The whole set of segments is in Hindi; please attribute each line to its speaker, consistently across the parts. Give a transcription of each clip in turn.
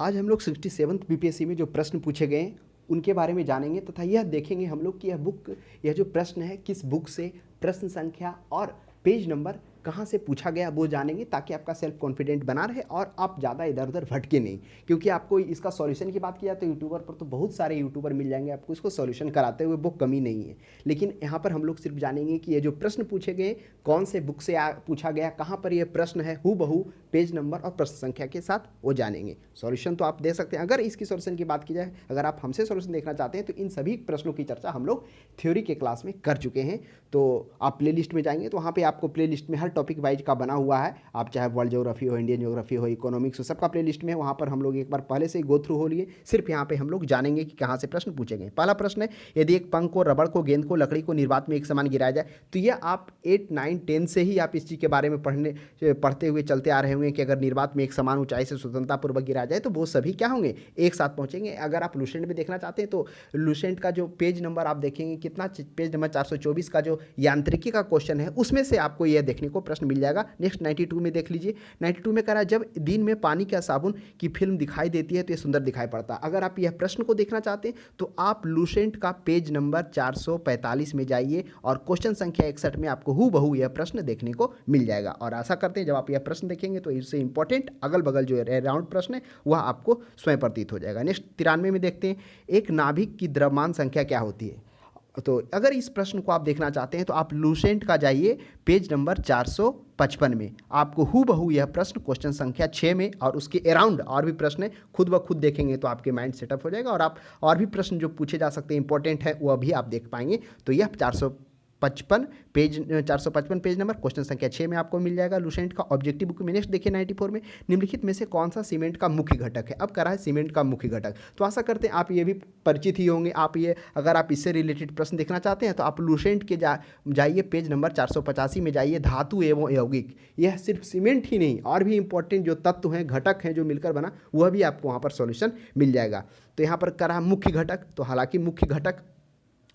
Speaker 1: आज हम लोग 67th बीपीएससी में जो प्रश्न पूछे गए हैं उनके बारे में जानेंगे तथा यह देखेंगे हम लोग कि यह जो प्रश्न है किस बुक से, प्रश्न संख्या और पेज नंबर कहाँ से पूछा गया वो जानेंगे, ताकि आपका सेल्फ कॉन्फिडेंट बना रहे और आप ज़्यादा इधर उधर भटके नहीं। क्योंकि आपको इसका सॉल्यूशन की बात की जाए तो यूट्यूबर पर तो बहुत सारे यूट्यूबर मिल जाएंगे आपको इसको सॉल्यूशन कराते हुए, वो कमी नहीं है। लेकिन यहाँ पर हम लोग सिर्फ जानेंगे कि ये जो प्रश्न पूछे गए कौन से बुक से पूछा गया, कहाँ पर यह प्रश्न है, हूबहू पेज नंबर और प्रश्न संख्या के साथ वो जानेंगे। सॉल्यूशन तो आप दे सकते हैं। अगर इसकी सॉल्यूशन की बात की जाए, अगर आप हमसे सॉल्यूशन देखना चाहते हैं तो इन सभी प्रश्नों की चर्चा हम लोग थ्योरी के क्लास में कर चुके हैं। तो आप प्लेलिस्ट में जाएंगे तो वहाँ पे आपको प्लेलिस्ट में हर टॉपिक वाइज का बना हुआ है। आप चाहे वर्ल्ड ज्योग्राफी हो, इंडियन ज्योग्राफी हो, इकोनॉमिक्स हो, सबका प्लेलिस्ट में वहाँ पर हम लोग एक बार पहले से ही गो थ्रू हो लिए। सिर्फ यहाँ पे हम लोग जानेंगे कि कहाँ से प्रश्न पूछे गए। पहला प्रश्न है, यदि एक पंख को, रबड़ को, गेंद को, लकड़ी को निर्वात में एक समान गिराया जाए, तो यह आप 8, 9, 10 से ही आप इस चीज़ के बारे में पढ़ते हुए चलते आ रहे होंगे कि अगर निर्वात में एक समान ऊंचाई से स्वतंत्रतापूर्वक गिराया जाए तो वो सभी क्या होंगे, एक साथ पहुंचेंगे। अगर आप लूसेंट में देखना चाहते हैं तो लूसेंट का जो पेज नंबर आप देखेंगे, कितना पेज नंबर 424 का जो यांत्रिकी का क्वेश्चन है उसमें से आपको यह देखने को प्रश्न मिल जाएगा। नेक्स्ट 92 में देख लीजिए। 92 में कह रहा है, जब दिन में पानी का साबुन की फिल्म दिखाई देती है तो ये सुंदर दिखाई पड़ता है। अगर आप यह प्रश्न को देखना चाहते हैं तो आप लूसेंट का पेज नंबर 445 में जाइए और क्वेश्चन संख्या 61 में आपको हूबहू यह प्रश्न देखने को मिल जाएगा। और आशा करते हैं जब आप यह प्रश्न देखेंगे तो इससे इंपॉर्टेंट अगल बगल जो राउंड प्रश्न है वह आपको स्वयं प्रतीत हो जाएगा। नेक्स्ट 93 में देखते हैं, एक नाभिक की द्रव्यमान संख्या क्या होती है। तो अगर इस प्रश्न को आप देखना चाहते हैं तो आप लूसेंट का जाइए पेज नंबर 455 में, आपको हूबहू यह प्रश्न क्वेश्चन संख्या 6 में और उसके अराउंड और भी प्रश्न है, खुद ब खुद देखेंगे तो आपके माइंड सेटअप हो जाएगा और आप और भी प्रश्न जो पूछे जा सकते हैं इंपॉर्टेंट है वह भी आप देख पाएंगे। तो यह 455 पेज नंबर क्वेश्चन संख्या 6 में आपको मिल जाएगा लूसेंट का ऑब्जेक्टिव बुक में। नेक्स्ट देखिए 94 में, निम्नलिखित में से कौन सा सीमेंट का मुख्य घटक है। अब कह रहा है सीमेंट का मुख्य घटक, तो आशा करते हैं आप ये भी परिचित ही होंगे। आप ये अगर आप इससे रिलेटेड प्रश्न देखना चाहते हैं तो आप लूसेंट के जाइए पेज नंबर 485 में जाइए, धातु एवं यौगिक। यह सिर्फ सीमेंट ही नहीं और भी इंपॉर्टेंट जो तत्व हैं, घटक हैं जो मिलकर बना, वह भी आपको वहाँ पर सॉल्यूशन मिल जाएगा। तो यहाँ पर कह रहा है मुख्य घटक, तो हालांकि मुख्य घटक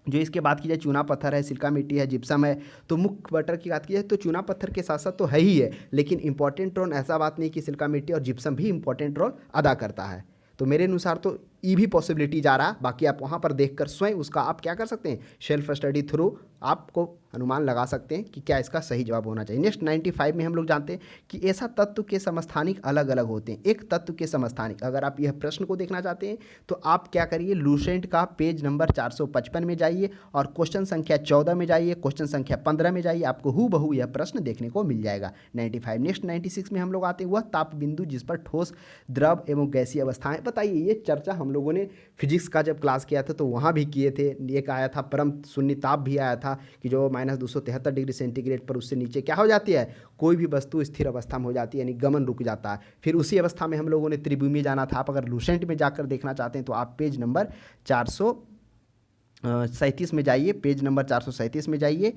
Speaker 1: जो इसके बात की जाए चूना पत्थर है, सिल्का मिट्टी है, जिप्सम है। तो मुख्य बटर की बात की जाए तो चूना पत्थर के साथ साथ तो है ही है, लेकिन इंपॉर्टेंट रोल ऐसा बात नहीं कि सिल्का मिट्टी और जिप्सम भी इंपॉर्टेंट रोल अदा करता है। तो मेरे अनुसार तो ई भी पॉसिबिलिटी जा रहा, बाकी आप वहाँ पर देखकर स्वयं उसका आप क्या कर सकते हैं, सेल्फ स्टडी थ्रू आपको अनुमान लगा सकते हैं कि क्या इसका सही जवाब होना चाहिए। नेक्स्ट 95 में हम लोग जानते हैं कि ऐसा तत्व के समस्थानिक अलग अलग होते हैं। एक तत्व के समस्थानिक, अगर आप यह प्रश्न को देखना चाहते हैं तो आप क्या करिए, लूसेंट का पेज नंबर 455 में जाइए और क्वेश्चन संख्या 14 में जाइए, क्वेश्चन संख्या 15 में जाइए, आपको हूबहू यह प्रश्न देखने को मिल जाएगा। 95 नेक्स्ट 96 में हम लोग आते हैं, वह ताप बिंदु जिस पर ठोस, द्रव एवं गैसीय अवस्थाएं। बताइए, ये चर्चा हम लोगों ने फिजिक्स का जब क्लास किया था तो वहाँ भी किए थे। एक आया था परम शून्य ताप भी आया था कि जो -273 डिग्री सेंटीग्रेड पर उससे नीचे क्या हो जाती है, कोई भी वस्तु स्थिर अवस्था में हो जाती है, यानी गमन रुक जाता है। फिर उसी अवस्था में हम लोगों ने त्रिभूमि जाना था। आप अगर लूसेंट में जाकर देखना चाहते हैं तो आप पेज नंबर 437 में जाइए, पेज नंबर 437 में जाइए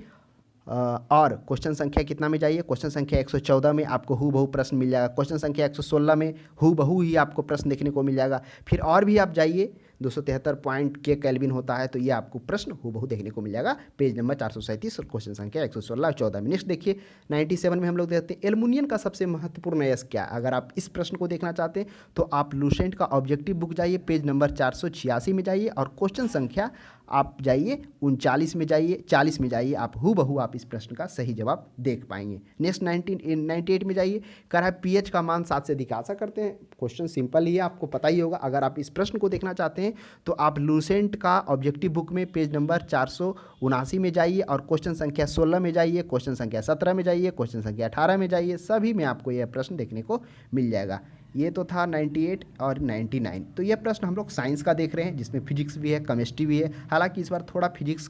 Speaker 1: और क्वेश्चन संख्या कितना में जाइए, क्वेश्चन संख्या 114 में आपको हूबहू प्रश्न मिल जाएगा। क्वेश्चन संख्या 116 में हूबहू ही आपको प्रश्न देखने को मिल जाएगा। फिर और भी आप जाइए, 273 पॉइंट के केल्विन होता है, तो ये आपको प्रश्न हूबहू देखने को मिल जाएगा पेज नंबर 437 और क्वेश्चन संख्या 116 और 14 में। नेक्स्ट देखिए 97 में हम लोग देखते हैं एल्युमिनियम का सबसे महत्वपूर्ण अयस्क क्या है। अगर आप इस प्रश्न को देखना चाहते हैं तो आप लूसेंट का ऑब्जेक्टिव बुक जाइए, पेज नंबर 486 में जाइए और क्वेश्चन संख्या आप जाइए 39 में जाइए, 40 में जाइए, आप हूबहू आप इस प्रश्न का सही जवाब देख पाएंगे। नेक्स्ट 98 में जाइए, कह रहा है पीएच का मान 7 से अधिक। आशा करते हैं क्वेश्चन सिंपल ही है, आपको पता ही होगा। अगर आप इस प्रश्न को देखना चाहते हैं तो आप लूसेंट का ऑब्जेक्टिव बुक में पेज नंबर 479 में जाइए और क्वेश्चन संख्या 16 में जाइए, क्वेश्चन संख्या 17 में जाइए, क्वेश्चन संख्या 18 में जाइए, सभी में आपको यह प्रश्न देखने को मिल जाएगा। ये तो था 98 और 99। तो यह प्रश्न हम लोग साइंस का देख रहे हैं जिसमें फिजिक्स भी है, केमिस्ट्री भी है। हालांकि इस बार थोड़ा फिजिक्स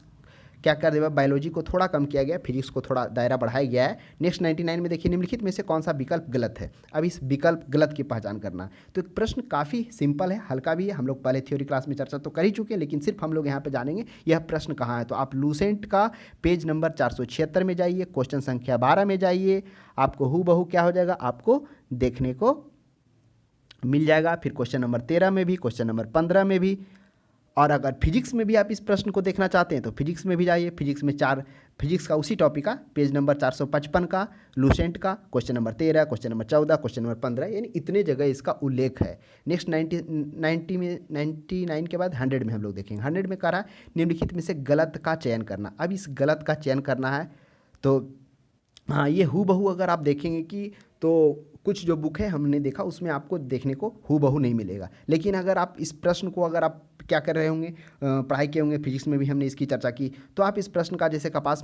Speaker 1: क्या कर देगा, बायोलॉजी को थोड़ा कम किया गया, फिजिक्स को थोड़ा दायरा बढ़ाया गया है। नेक्स्ट 99 में देखिए, निम्नलिखित में से कौन सा विकल्प गलत है। अब इस विकल्प गलत की पहचान करना। तो एक प्रश्न काफ़ी सिंपल है, हल्का भी है। हम लोग पहले थ्योरी क्लास में चर्चा तो कर ही चुके हैं, लेकिन सिर्फ हम लोग यहाँ पे जानेंगे यह प्रश्न कहाँ है। तो आप लूसेंट का पेज नंबर 476 में जाइए, क्वेश्चन संख्या 12 में जाइए, आपको हूबहू क्या हो जाएगा, आपको देखने को मिल जाएगा। फिर क्वेश्चन नंबर 13 में भी, क्वेश्चन नंबर 15 में भी और अगर फिजिक्स में भी आप इस प्रश्न को देखना चाहते हैं तो फिजिक्स में भी जाइए। फिजिक्स में फिजिक्स का उसी टॉपिक का पेज नंबर 455 का लूसेंट का question number 13, question number 14, question number 15, यानी इतने जगह इसका उल्लेख है। नेक्स्ट 90 में 99 के बाद 100 में हम लोग देखेंगे। 100 में कह रहा है निम्नलिखित में से गलत का चयन करना। अब इस गलत का चयन करना है तो हाँ, ये हूबहू अगर आप देखेंगे कि तो कुछ जो बुक है हमने देखा उसमें आपको देखने को हूबहू नहीं मिलेगा। लेकिन अगर आप इस प्रश्न को अगर आप क्या कर रहे होंगे, पढ़ाई किए होंगे, फिजिक्स में भी हमने इसकी चर्चा की, तो आप इस प्रश्न का जैसे कपास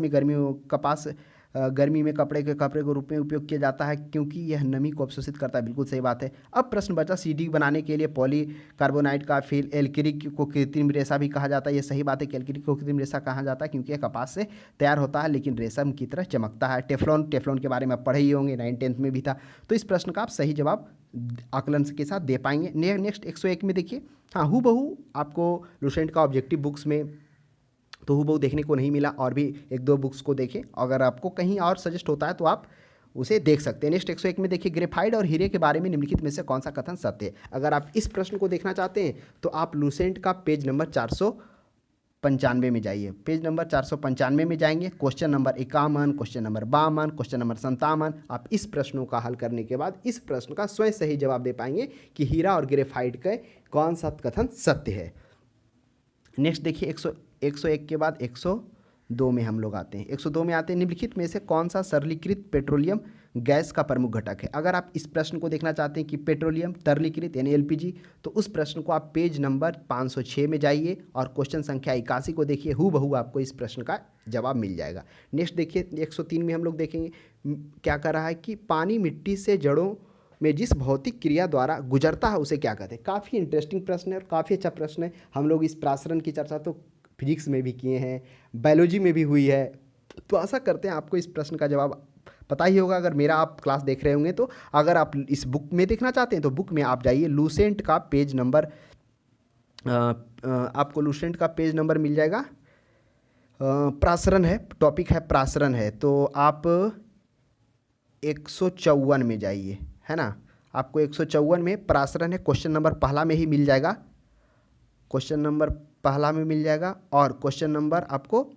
Speaker 1: गर्मी में कपड़े के रूप में उपयोग किया जाता है क्योंकि यह नमी को अवशोषित करता है। बिल्कुल सही बात है। अब प्रश्न बचा सीडी बनाने के लिए पॉलीकार्बोनाइट का फिल एल्किलिक को कृत्रिम रेशा भी कहा जाता है। ये सही बात है कि एल्किलिक को कृत्रिम रेशा कहा जाता है क्योंकि यह कपास से तैयार होता है लेकिन रेशम की तरह चमकता है। टेफ्लॉन के बारे में आप पढ़े ही होंगे, 9th में भी था। तो इस प्रश्न का आप सही जवाब आकलन के साथ दे पाएंगे। नेक्स्ट 101 में देखिए, हाँ हूबहू आपको लूसेंट का ऑब्जेक्टिव बुक्स में तो हूबहू देखने को नहीं मिला, और भी 1-2 बुक्स को देखें। अगर आपको कहीं और सजेस्ट होता है तो आप उसे देख सकते हैं। नेक्स्ट 101 में देखिए, ग्रेफाइट और हीरे के बारे में निम्नलिखित में से कौन सा कथन सत्य है। अगर आप इस प्रश्न को देखना चाहते हैं तो आप लूसेंट का पेज नंबर 495 में जाइए। पेज नंबर 495 में जाएंगे, question number 51, question number 52, question number 57। आप इस प्रश्नों का हल करने के बाद इस प्रश्न का स्वयं सही जवाब दे पाएंगे कि हीरा और ग्रेफाइट का कौन सा कथन सत्य है। नेक्स्ट देखिए 101 के बाद 102 में हम लोग आते हैं। 102 में आते हैं, निम्नलिखित में से कौन सा सरलीकृत पेट्रोलियम गैस का प्रमुख घटक है। अगर आप इस प्रश्न को देखना चाहते हैं कि पेट्रोलियम तरलीकृत यानी एलपीजी, तो उस प्रश्न को आप पेज नंबर 506 में जाइए और क्वेश्चन संख्या 81 को देखिए। हूबहू आपको इस प्रश्न का जवाब मिल जाएगा। नेक्स्ट देखिए 103 में हम लोग देखेंगे क्या कर रहा है कि पानी मिट्टी से जड़ों में जिस भौतिक क्रिया द्वारा गुजरता है उसे क्या कहते हैं। काफ़ी इंटरेस्टिंग प्रश्न है और काफ़ी अच्छा प्रश्न है। हम लोग इस प्रासरण की चर्चा तो फिजिक्स में भी किए हैं, बायोलॉजी में भी हुई है, तो आशा करते हैं आपको इस प्रश्न का जवाब पता ही होगा अगर मेरा आप क्लास देख रहे होंगे तो। अगर आप इस बुक में देखना चाहते हैं तो बुक में आप जाइए, लूसेंट का पेज नंबर आपको लूसेंट का पेज नंबर मिल जाएगा। प्रासरण है, टॉपिक है प्रासरण है, तो आप 154 में जाइए, है ना। आपको 154 में प्रासरण है, क्वेश्चन नंबर पहला में ही मिल जाएगा, क्वेश्चन नंबर पहला में मिल जाएगा। और क्वेश्चन नंबर आपको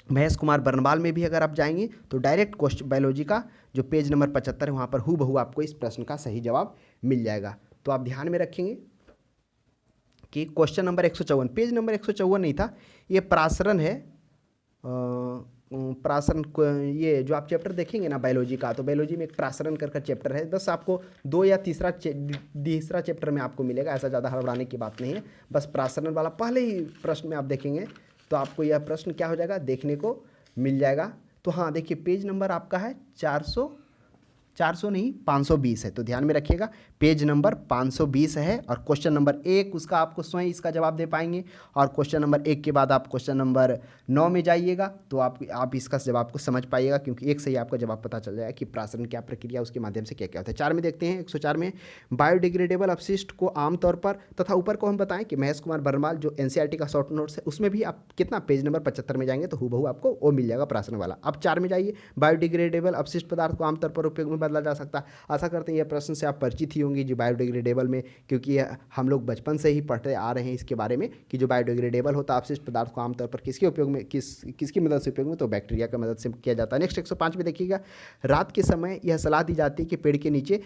Speaker 1: महेश कुमार बरनवाल में भी अगर आप जाएंगे तो डायरेक्ट क्वेश्चन बायोलॉजी का जो पेज नंबर 75 है वहाँ पर हूबहू आपको इस प्रश्न का सही जवाब मिल जाएगा। तो आप ध्यान में रखेंगे कि क्वेश्चन नंबर 154, पेज नंबर 154 नहीं था, ये प्रासरण है। प्रासरण ये जो आप चैप्टर देखेंगे ना बायोलॉजी का, तो बायोलॉजी में एक प्रासरण कर चैप्टर है। बस आपको 2 या तीसरा चैप्टर में आपको मिलेगा, ऐसा ज़्यादा हड़बड़ाने की बात नहीं है। बस प्रासरण वाला पहले ही प्रश्न में आप देखेंगे तो आपको यह प्रश्न क्या हो जाएगा, देखने को मिल जाएगा। तो हाँ देखिए, पेज नंबर आपका है 400 नहीं 520 है, तो ध्यान में रखिएगा पेज नंबर 520 है। और क्वेश्चन नंबर 1 उसका आपको स्वयं इसका जवाब दे पाएंगे। और क्वेश्चन नंबर 1 के बाद आप क्वेश्चन नंबर 9 में जाइएगा तो आप इसका जवाब को समझ पाइएगा, क्योंकि 1 से ही आपका जवाब पता चल जाएगा कि प्रासरण क्या प्रक्रिया, उसके माध्यम से क्या क्या होता है। 4 में देखते हैं, 104 में बायोडिग्रेडेबल अपशिष्ट को आमतौर पर, तथा ऊपर को हम बताएं कि महेश कुमार बरनवाल जो एनसीईआरटी का शॉर्ट नोट्स है उसमें भी आप कितना पेज नंबर 75 में जाएंगे तो हूबहू आपको वो मिल जाएगा प्रासरण वाला। अब 4 में जाइए, बायोडिग्रेडेबल अपशिष्ट पदार्थ को आमतौर पर उपयोग में बदला जा सकता है। आशा करते हैं यह प्रश्न से आप परिचित ही होंगे जो बायोडिग्रेडेबल में, क्योंकि हम लोग बचपन से ही पढ़ते आ रहे हैं इसके बारे में कि जो बायोडिग्रेडेबल होता है अपशिष्ट पदार्थ को आमतौर पर किसके उपयोग में किसकी मदद से उपयोग में, तो बैक्टीरिया की मदद से किया जाता है। नेक्स्ट 105 में देखिएगा, रात के समय यह सलाह दी जाती है कि पेड़ के नीचे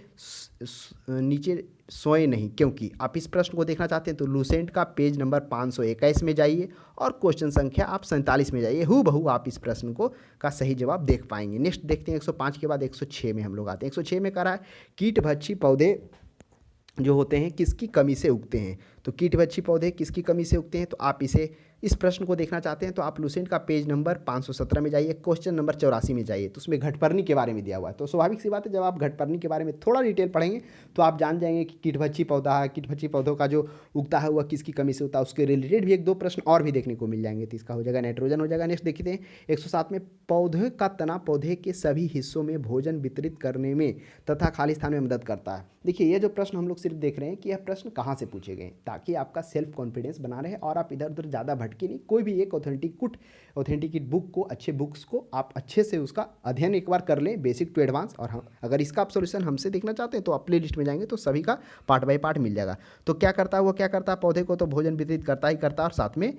Speaker 1: सोए नहीं, क्योंकि आप इस प्रश्न को देखना चाहते हैं तो लूसेंट का पेज नंबर 521 में जाइए और क्वेश्चन संख्या आप 47 में जाइए। हूबहू आप इस प्रश्न को का सही जवाब देख पाएंगे। नेक्स्ट देखते हैं 105 के बाद 106 में हम लोग आते हैं। 106 में कह रहा है कीटभक्षी पौधे जो होते हैं किसकी कमी से उगते हैं। तो कीटभक्षी पौधे किसकी कमी से उगते हैं, तो आप इस प्रश्न को देखना चाहते हैं तो आप लूसेंट का पेज नंबर 517 में जाइए, क्वेश्चन नंबर 84 में जाइए। तो उसमें घटपर्णी के बारे में दिया हुआ है, तो स्वाभाविक सी बात है जब आप घटपर्णी के बारे में थोड़ा डिटेल पढ़ेंगे तो आप जान जाएंगे कि कीटभक्षी पौधा है, कीटभक्षी पौधों का जो उगता है वह किसकी कमी से होता है। उसके रिलेटेड भी 1-2 प्रश्न और भी देखने को मिल जाएंगे, तो इसका हो जाएगा नाइट्रोजन हो जाएगा। नेक्स्ट देखते हैं 107 में पौधे का तना पौधे के सभी हिस्सों में भोजन वितरित करने में तथा खाली स्थान में मदद करता है। देखिए ये जो प्रश्न हम लोग सिर्फ देख रहे हैं कि यह प्रश्न कहाँ से पूछे गए, ताकि आपका सेल्फ कॉन्फिडेंस बना रहे और आप इधर उधर ज़्यादा की नहीं, कोई भी एक ऑथेंटिकेट बुक को, अच्छे बुक्स को आप अच्छे से उसका अध्ययन एक बार कर लें, बेसिक टू एडवांस। और हम अगर इसका आप सोल्यूशन हमसे देखना चाहते हैं तो आप प्ले लिस्ट में जाएंगे तो सभी का पार्ट बाय पार्ट मिल जाएगा। तो क्या करता है वो, क्या करता है, पौधे को तो भोजन वितरित करता ही करता है, और साथ में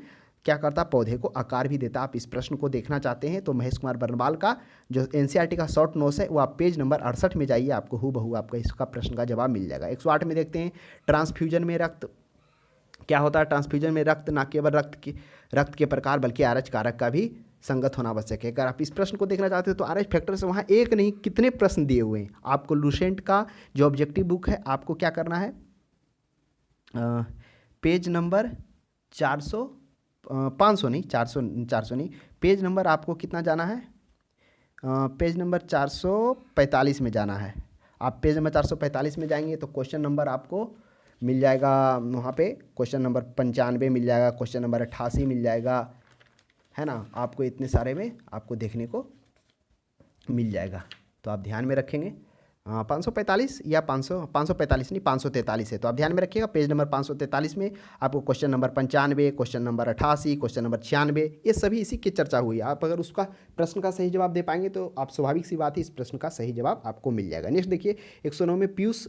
Speaker 1: क्या करता है, पौधे को आकार भी देता है। आप इस प्रश्न को देखना चाहते हैं तो महेश कुमार बर्नवाल का जो एनसीईआरटी का शॉर्ट नोट्स है वो आप पेज नंबर 68 में जाइए, आपको हूबहू आपका इसका प्रश्न का जवाब मिल जाएगा। 108 में देखते हैं, ट्रांसफ्यूजन में रक्त क्या होता है। ट्रांसफ्यूजन में रक्त न केवल रक्त के प्रकार बल्कि आरएच कारक का भी संगत होना आवश्यक है। अगर आप इस प्रश्न को देखना चाहते हो तो आरएच फैक्टर से वहाँ एक नहीं कितने प्रश्न दिए हुए हैं। आपको लूसेंट का जो ऑब्जेक्टिव बुक है आपको क्या करना है, पेज नंबर 400 500 नहीं 400 नहीं, पेज नंबर आपको कितना जाना है, पेज नंबर 445 में जाना है। आप पेज नंबर 445 में जाएंगे तो क्वेश्चन नंबर आपको मिल जाएगा, वहाँ पे क्वेश्चन नंबर 95 मिल जाएगा, क्वेश्चन नंबर 88 मिल जाएगा, है ना। आपको इतने सारे में आपको देखने को मिल जाएगा, तो आप ध्यान में रखेंगे। 545 या 545 नहीं 543 है, तो आप ध्यान में रखिएगा। पेज नंबर 543 में आपको question number 95, question number 88, question number 96, ये सभी इसी की चर्चा हुई। आप अगर उसका प्रश्न का सही जवाब दे पाएंगे तो आप स्वाभाविक सी बात है इस प्रश्न का सही जवाब आपको मिल जाएगा। नेक्स्ट देखिए 109 में पीयूष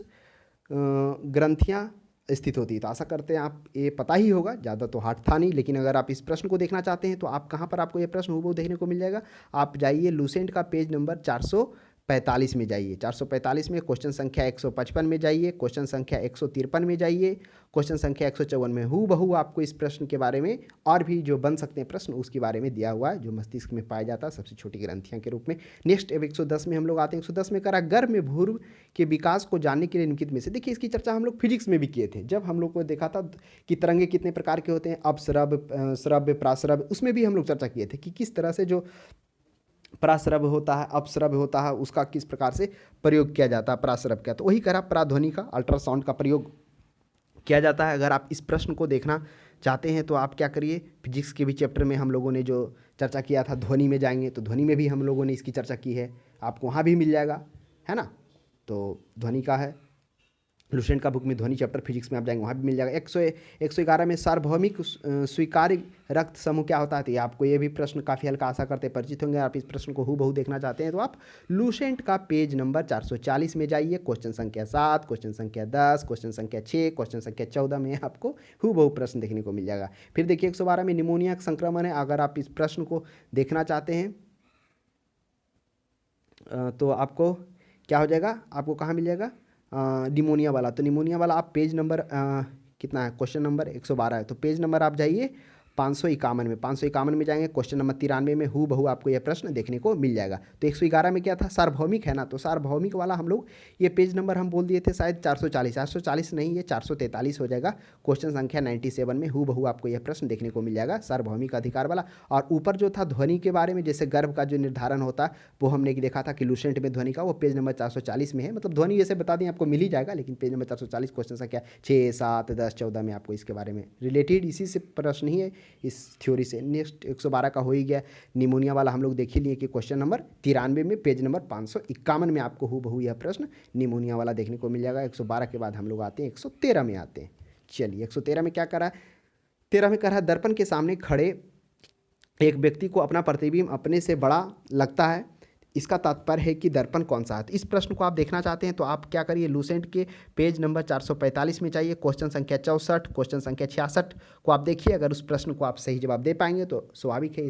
Speaker 1: ग्रंथियाँ स्थित होती है, तो आशा करते हैं आप ये पता ही होगा, ज़्यादा तो हार्ड था नहीं। लेकिन अगर आप इस प्रश्न को देखना चाहते हैं तो आप कहाँ पर आपको ये प्रश्न हूबहू देखने को मिल जाएगा, आप जाइए लूसेंट का पेज नंबर 445 में जाइए। 445 में क्वेश्चन संख्या 155 में जाइए, क्वेश्चन संख्या 153 में जाइए, क्वेश्चन संख्या 154 में हूबहू आपको इस प्रश्न के बारे में और भी जो बन सकते हैं प्रश्न उसके बारे में दिया हुआ है, जो मस्तिष्क में पाया जाता है सबसे छोटी ग्रंथियां के रूप में। नेक्स्ट अब 110 में हम लोग आते हैं। 110 में करा गर्भ में भ्रूण के विकास को जानने के लिए निम्नलिखित में से, देखिए इसकी चर्चा हम लोग फिजिक्स में भी किए थे, जब हम लोग को देखा था कि तरंगे कितने प्रकार के होते हैं, अपस्रव, श्रव्य, प्राश्रव्य, उसमें भी हम लोग चर्चा किए थे कि किस तरह से जो प्राश्रव्य होता है, अपश्रव्य होता है, उसका किस प्रकार से प्रयोग किया जाता है, प्राश्रव्य का। तो वही करा प्राध्वनि का, अल्ट्रासाउंड का प्रयोग किया जाता है। अगर आप इस प्रश्न को देखना चाहते हैं तो आप क्या करिए, फिजिक्स के भी चैप्टर में हम लोगों ने जो चर्चा किया था ध्वनि में जाएंगे तो ध्वनि में भी हम लोगों ने इसकी चर्चा की है, आपको वहाँ भी मिल जाएगा, है ना। तो ध्वनि का है, लूसेंट का बुक में ध्वनि चैप्टर फिजिक्स में आप जाएंगे वहाँ भी मिल जाएगा। 111 में सार्वभौमिक स्वीकार्य रक्त समूह क्या होता है, तो ये आपको ये भी प्रश्न काफ़ी हल्का आशा करते परिचित होंगे। आप इस प्रश्न को हूबहू देखना चाहते हैं तो आप लूसेंट का पेज नंबर 440 में जाइए, क्वेश्चन संख्या 7, क्वेश्चन संख्या 10, क्वेश्चन संख्या 6, क्वेश्चन संख्या 14 में आपको हूबहू प्रश्न देखने को मिल जाएगा। फिर देखिए 112 में निमोनिया संक्रमण है। अगर आप इस प्रश्न को देखना चाहते हैं तो आपको क्या हो जाएगा, आपको कहाँ मिल जाएगा, निमोनिया वाला। तो निमोनिया वाला आप पेज नंबर कितना है, क्वेश्चन नंबर 112 है, तो पेज नंबर आप जाइए 551 में, 551 में जाएंगे, क्वेश्चन नंबर 93 में हूबहू आपको यह प्रश्न देखने को मिल जाएगा। तो 111 में क्या था, सार्वभौमिक है ना, तो सार्वभौमिक वाला हम लोग ये पेज नंबर हम बोल दिए थे शायद 440 नहीं, ये 443 हो जाएगा। क्वेश्चन संख्या 97 में हूबहू आपको यह प्रश्न देखने को मिल जाएगा, सार्वभौमिक अधिकार वाला। और ऊपर जो था ध्वनि के बारे में, जैसे गर्भ का जो निर्धारण होता है वो हमने देखा था कि लूसेंट में ध्वनि का, वो पेज नंबर 440 में है। मतलब ध्वनि जैसे बता दें आपको मिल ही जाएगा, लेकिन पेज नंबर 440 क्वेश्चन संख्या 6, 7, 10, 14 में आपको इसके बारे में रिलेटेड इसी से प्रश्न ही है इस थ्योरी से। नेक्स्ट 112 का हो ही गया। निमोनिया वाला हम लोग देख ही लिए कि क्वेश्चन नंबर 93 में पेज नंबर 551 में आपको हूबहू यह प्रश्न निमोनिया वाला देखने को मिल जाएगा। 112 के बाद हम लोग आते हैं 113 में आते हैं। चलिए 113 में क्या करा है, 13 में करा है दर्पण के सामने खड़े एक व्यक्ति को अपना प्रतिबिंब अपने से बड़ा लगता है, इसका तात्पर्य है कि दर्पण कौन सा है। तो इस प्रश्न को आप देखना चाहते हैं तो आप क्या करिए, लूसेंट के पेज नंबर 445 में जाइए, क्वेश्चन संख्या 64, क्वेश्चन संख्या 66 को आप देखिए। अगर उस प्रश्न को आप सही जवाब दे पाएंगे तो स्वाभाविक है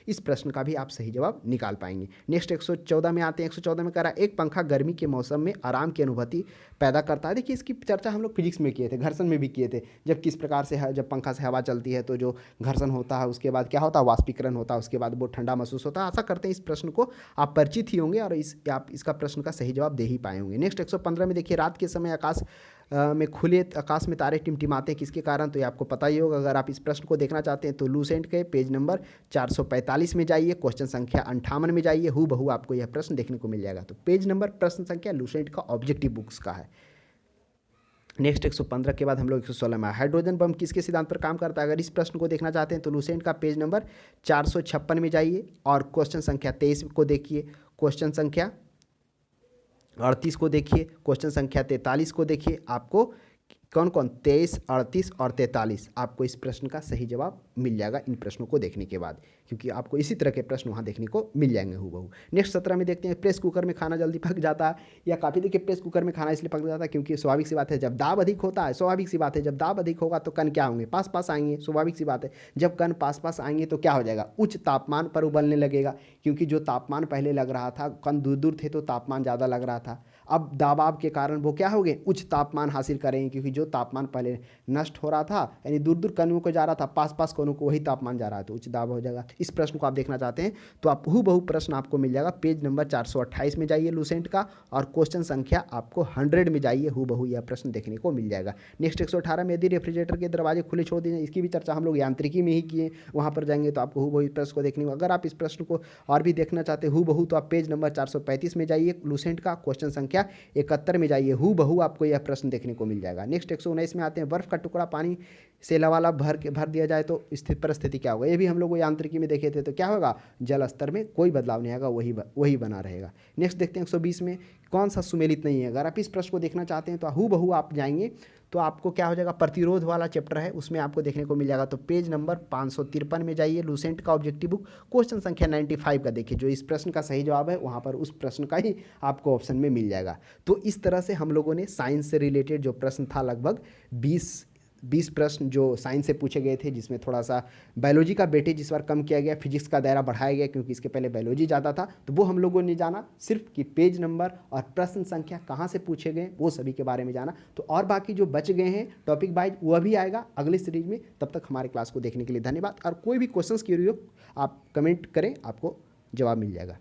Speaker 1: इस प्रश्न का भी आप सही जवाब निकाल पाएंगे। नेक्स्ट 114 में आते हैं। 114 में करा एक पंखा गर्मी के मौसम में आराम की अनुभूति पैदा करता है। देखिए इसकी चर्चा हम लोग फिजिक्स में किए थे, घर्षण में भी किए थे, जब किस प्रकार से जब पंखा से हवा चलती है तो जो घर्षण होता है उसके बाद क्या होता है, वाष्पीकरण होता है, उसके बाद वो ठंडा महसूस होता है। आशा करते हैं इस प्रश्न को आप परिचित ही होंगे और आप इसका प्रश्न का सही जवाब दे ही पाए होंगे। नेक्स्ट 115 में देखिए रात के समय आकाश में खुले आकाश में तारे टिमटिमाते हैं, किसके कारण, तो ये आपको पता ही होगा। अगर आप इस प्रश्न को देखना चाहते हैं तो लूसेंट के पेज नंबर 445 में जाइए, क्वेश्चन संख्या 58 में जाइए, हूबहू आपको यह प्रश्न देखने को मिल जाएगा। तो पेज नंबर प्रश्न संख्या लूसेंट का ऑब्जेक्टिव बुक्स का है। नेक्स्ट 115 के बाद हम लोग 116 में हाइड्रोजन बम किसके सिद्धांत पर काम करता है। अगर इस प्रश्न को देखना चाहते हैं तो लूसेंट का पेज नंबर 456 में जाइए और क्वेश्चन संख्या 23 को देखिए, क्वेश्चन संख्या 38 को देखिए, क्वेश्चन संख्या 43 को देखिए। आपको कौन कौन 23, 38 और 43 आपको इस प्रश्न का सही जवाब मिल जाएगा इन प्रश्नों को देखने के बाद, क्योंकि आपको इसी तरह के प्रश्न वहाँ देखने को मिल जाएंगे हूबहू। नेक्स्ट 17 में देखते हैं, प्रेस कुकर में खाना जल्दी पक जाता है या काफ़ी। देखिए प्रेस कुकर में खाना इसलिए पक जाता है क्योंकि स्वाभाविक सी बात है, जब दाब अधिक होता है, स्वाभाविक सी बात है जब दाब अधिक होगा तो कण क्या होंगे, पास पास आएंगे, स्वाभाविक सी बात है। जब कण पास पास आएंगे तो क्या हो जाएगा, उच्च तापमान पर उबलने लगेगा, क्योंकि जो तापमान पहले लग रहा था, कण दूर दूर थे तो तापमान ज़्यादा लग रहा था, अब दबाव के कारण वो क्या हो गए, उच्च तापमान हासिल करेंगे, क्योंकि जो तापमान पहले नष्ट हो रहा था यानी दूर दूर कणों को जा रहा था, पास पास कणों को वही तापमान जा रहा है तो उच्च दाब हो जाएगा। इस प्रश्न को आप देखना चाहते हैं तो आप हूबहू प्रश्न आपको मिल जाएगा पेज नंबर 428 में जाइए लूसेंट का, और क्वेश्चन संख्या आपको 100 में जाइए, हूबहू यह प्रश्न देखने को मिल जाएगा। नेक्स्ट 118 में, यदि रेफ्रिजरेटर के दरवाजे खुले छोड़ दिए, इसकी भी चर्चा हम लोग यांत्रिकी में ही किए, वहाँ पर जाएंगे तो आपको हूबहू इस प्रश्न को देखने को। अगर आप इस प्रश्न को और भी देखना चाहते हैं हूबहू तो आप पेज नंबर 435 में जाइए लूसेंट का, क्वेश्चन संख्या 71 में जाइए, हूबहू आपको यह प्रश्न देखने को मिल जाएगा। नेक्स्ट 119 में आते हैं, बर्फ का टुकड़ा पानी से लबालब भर दिया जाए तो स्थिति परिस्थिति क्या होगा। ये भी हम लोग यांत्रिकी में देखे थे, तो क्या होगा, जल स्तर में कोई बदलाव नहीं आएगा, वही बना रहेगा। नेक्स्ट देखते हैं 120 में, कौन सा सुमेलित नहीं है। अगर आप इस प्रश्न को देखना चाहते हैं तो हूबहू आप जाएंगे तो आपको क्या हो जाएगा, प्रतिरोध वाला चैप्टर है उसमें आपको देखने को मिल जाएगा, तो पेज नंबर 553 में जाइए लूसेंट का ऑब्जेक्टिव बुक, क्वेश्चन संख्या 95 का देखिए, जो इस प्रश्न का सही जवाब है वहाँ पर उस प्रश्न का ही आपको ऑप्शन में मिल जाएगा। तो इस तरह से हम लोगों ने साइंस से रिलेटेड जो प्रश्न था लगभग 20 प्रश्न जो साइंस से पूछे गए थे, जिसमें थोड़ा सा बायोलॉजी का वेटेज इस बार कम किया गया, फिजिक्स का दायरा बढ़ाया गया क्योंकि इसके पहले बायोलॉजी ज़्यादा था, तो वो हम लोगों ने जाना सिर्फ कि पेज नंबर और प्रश्न संख्या कहाँ से पूछे गए वो सभी के बारे में जाना। तो और बाकी जो बच गए हैं टॉपिक वाइज वह भी आएगा अगले सीरीज में। तब तक हमारे क्लास को देखने के लिए धन्यवाद, और कोई भी क्वेश्चंस क्यूरी हो आप कमेंट करें, आपको जवाब मिल जाएगा।